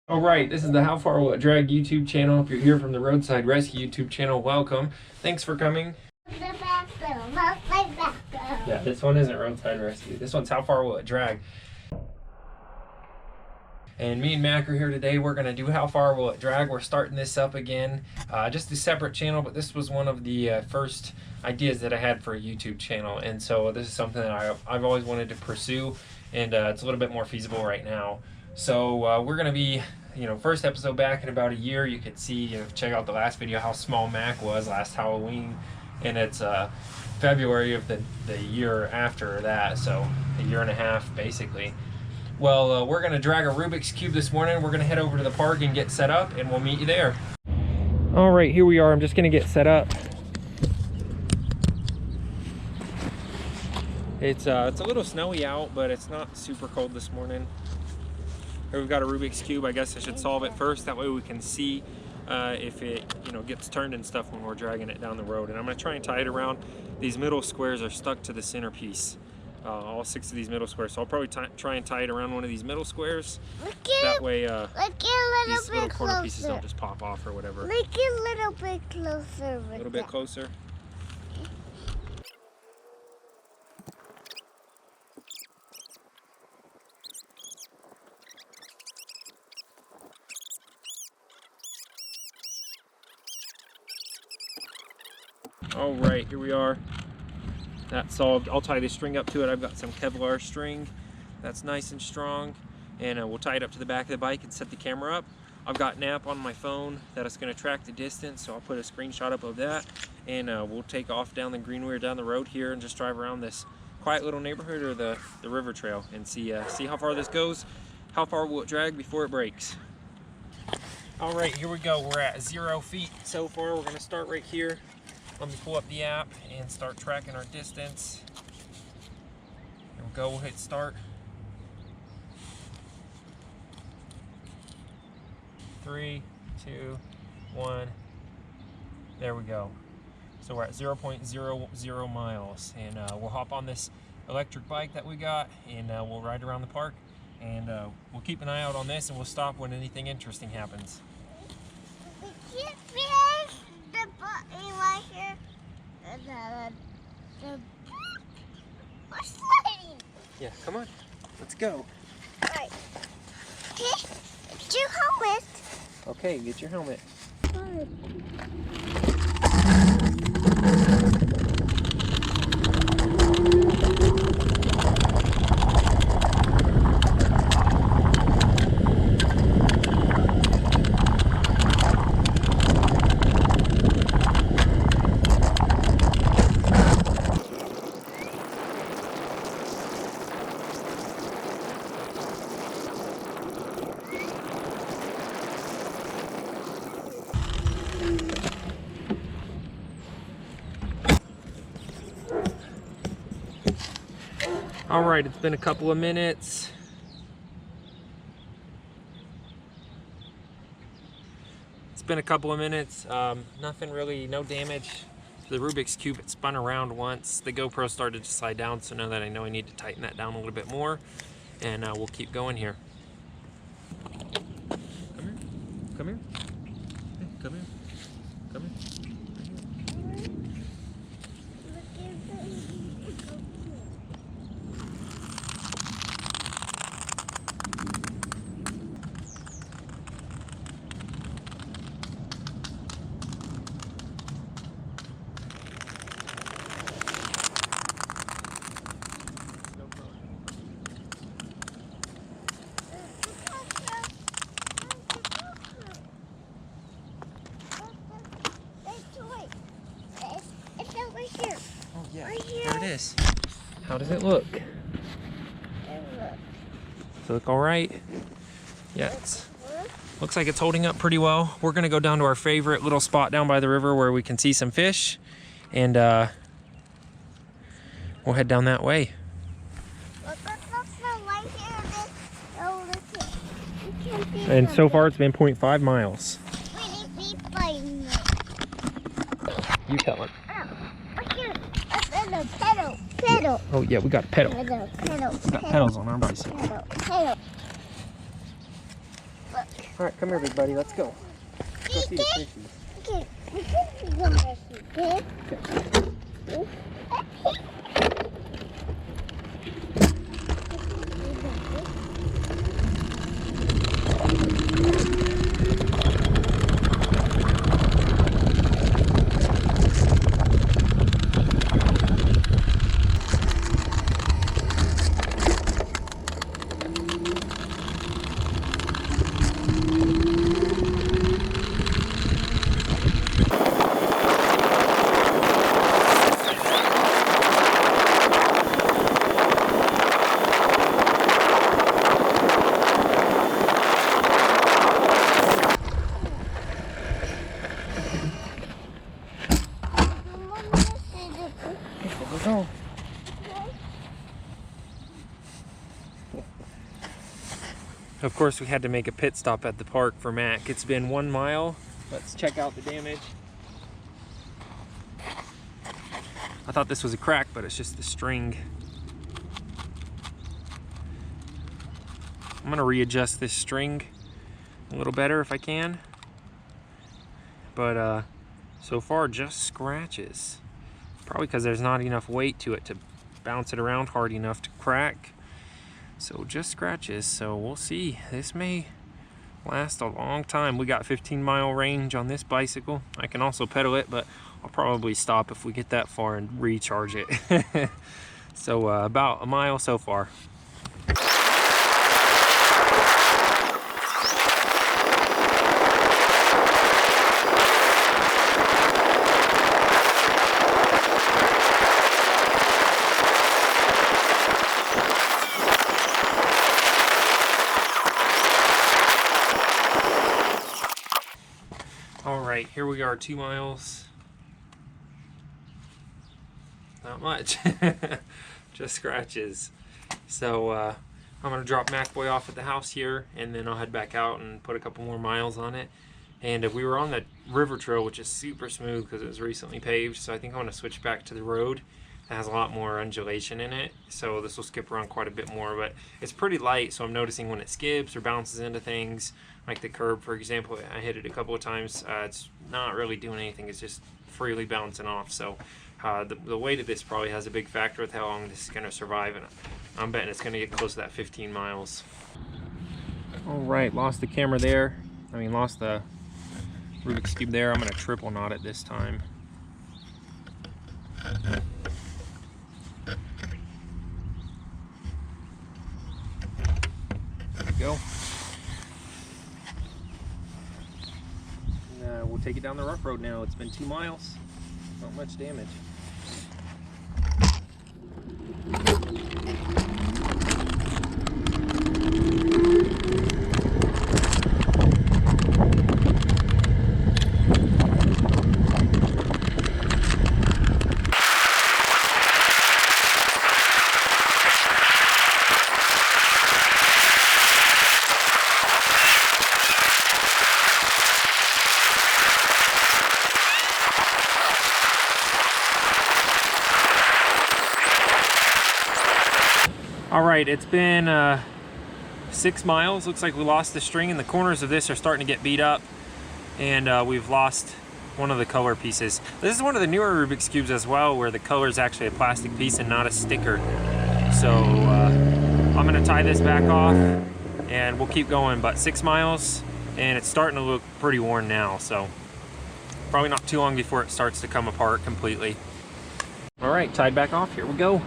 All right, this is the How Far Will It Drag YouTube channel. If you're here from the Roadside Rescue YouTube channel, welcome. Thanks for coming. Yeah, this one isn't Roadside Rescue. This one's How Far Will It Drag. And me and Mac are here today. We're going to do How Far Will It Drag. We're starting this up again. Just a separate channel, but this was one of the first ideas that I had for a YouTube channel. And so this is something that I've always wanted to pursue, and it's a little bit more feasible right now. So we're going to be, first episode back in about a year. You could see, check out the last video, how small Mac was last Halloween. And it's February of the year after that, so a year and a half basically. Well, we're going to drag a Rubik's Cube this morning. We're going to head over to the park and get set up, and we'll meet you there. All right, here we are. I'm just going to get set up. It's a little snowy out, but it's not super cold this morning. Here we've got a Rubik's Cube. I guess I should solve it first. That way we can see if it gets turned and stuff when we're dragging it down the road. And I'm going to try and tie it around. These middle squares are stuck to the centerpiece. All 6 of these middle squares. So I'll probably try and tie it around one of these middle squares. That way these little corner pieces don't just pop off or whatever. Make it a little bit closer. A little bit closer. All right, here we are. That's solved. I'll tie this string up to it. I've got some Kevlar string that's nice and strong, and we'll tie it up to the back of the bike and set the camera up. I've got an app on my phone that is going to track the distance, so I'll put a screenshot up of that, and we'll take off down the greenway or down the road here and just drive around this quiet little neighborhood or the river trail and see how far this goes. How far will it drag before it breaks? All right, here we go. We're at 0 feet so far. We're going to start right here. Let me pull up the app and start tracking our distance. Here we go, we'll hit start. 3, 2, 1. There we go. So we're at 0.00 miles. And we'll hop on this electric bike that we got, and we'll ride around the park. And we'll keep an eye out on this, and we'll stop when anything interesting happens. Right here. We're sliding. Yeah, come on. Let's go. Alright. Okay, get your helmet. Okay, get your helmet. All right, it's been a couple of minutes. Nothing really, no damage. The Rubik's Cube, it spun around once. The GoPro started to slide down, so now that I know I need to tighten that down a little bit more, and we'll keep going here. Come here, come here, hey, come here, come here. Oh yeah, right here. There it is. How does it look? Does it look all right? Yeah, looks like it's holding up pretty well. We're gonna go down to our favorite little spot down by the river where we can see some fish, and we'll head down that way. And so far it's been 0.5 miles. You tell him. Pedal. Oh yeah, we got a pedal. Pedal. We got pedals on our bicycle. Pedal. Look. All right, come here, big buddy. Let's go. Let's go see the fishies. Okay, we can go fishy, okay? Okay. Go. Of course, we had to make a pit stop at the park for Mac. It's been 1 mile. Let's check out the damage. I thought this was a crack, but it's just the string. I'm gonna readjust this string a little better if I can. But so far, just scratches. Probably because there's not enough weight to it to bounce it around hard enough to crack. So just scratches, so we'll see. This may last a long time. We got 15-mile range on this bicycle. I can also pedal it, but I'll probably stop if we get that far and recharge it. So about a mile so far. All right, here we are, 2 miles. Not much, just scratches. So I'm gonna drop MacBoy off at the house here, and then I'll head back out and put a couple more miles on it. And we were on the river trail, which is super smooth because it was recently paved. So I think I'm gonna switch back to the road. It has a lot more undulation in it, so this will skip around quite a bit more, but it's pretty light, so I'm noticing when it skips or bounces into things, like the curb, for example. I hit it a couple of times. It's not really doing anything, it's just freely bouncing off. So the weight of this probably has a big factor with how long this is going to survive, and I'm betting it's going to get close to that 15 miles. All right, lost the camera there. Lost the Rubik's Cube there. I'm going to triple knot it this time. There we go. And, we'll take it down the rough road now. It's been 2 miles. Not much damage. All right, it's been 6 miles. Looks like we lost the string, and the corners of this are starting to get beat up, and we've lost one of the color pieces. This is one of the newer Rubik's Cubes as well, where the color is actually a plastic piece and not a sticker. So I'm gonna tie this back off and we'll keep going, but 6 miles, and it's starting to look pretty worn now, so probably not too long before it starts to come apart completely. All right, tied back off, here we go.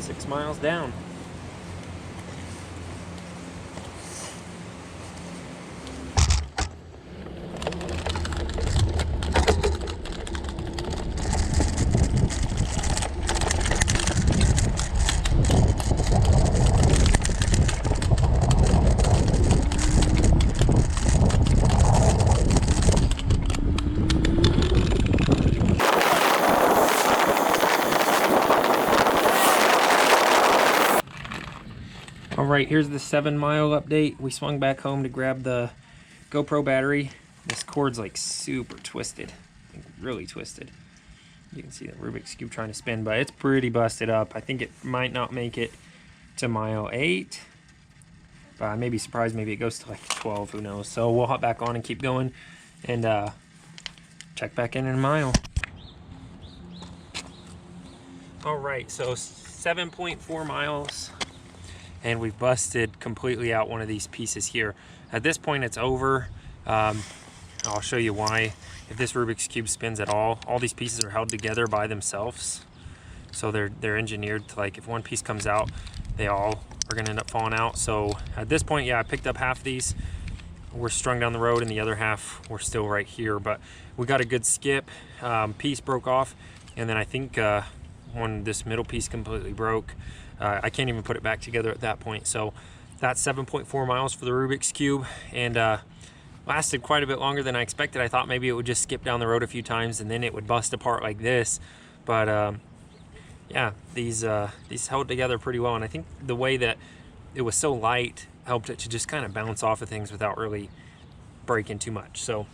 6 miles down. Alright, here's the 7-mile update. We swung back home to grab the GoPro battery. This cord's like super twisted, like really twisted. You can see the Rubik's Cube trying to spin, but it's pretty busted up. I think it might not make it to mile 8. But I may be surprised, maybe it goes to like 12, who knows. So we'll hop back on and keep going and check back in a mile. All right, so 7.4 miles, and we've busted completely out one of these pieces here. At this point, it's over. I'll show you why. If this Rubik's Cube spins at all these pieces are held together by themselves. So they're engineered to, like, if one piece comes out, they all are gonna end up falling out. So at this point, yeah, I picked up half of these. We're strung down the road, and the other half we're still right here. But we got a good skip. Piece broke off, and then I think this middle piece completely broke. I can't even put it back together at that point. So that's 7.4 miles for the Rubik's Cube, and lasted quite a bit longer than I expected. I thought maybe it would just skip down the road a few times and then it would bust apart like this. But yeah, these held together pretty well, and I think the way that it was so light helped it to just kind of bounce off of things without really breaking too much. So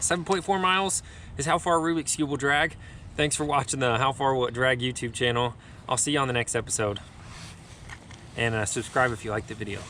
7.4 miles is how far Rubik's Cube will drag. Thanks for watching the How Far Will It Drag YouTube channel. I'll see you on the next episode. And subscribe if you liked the video.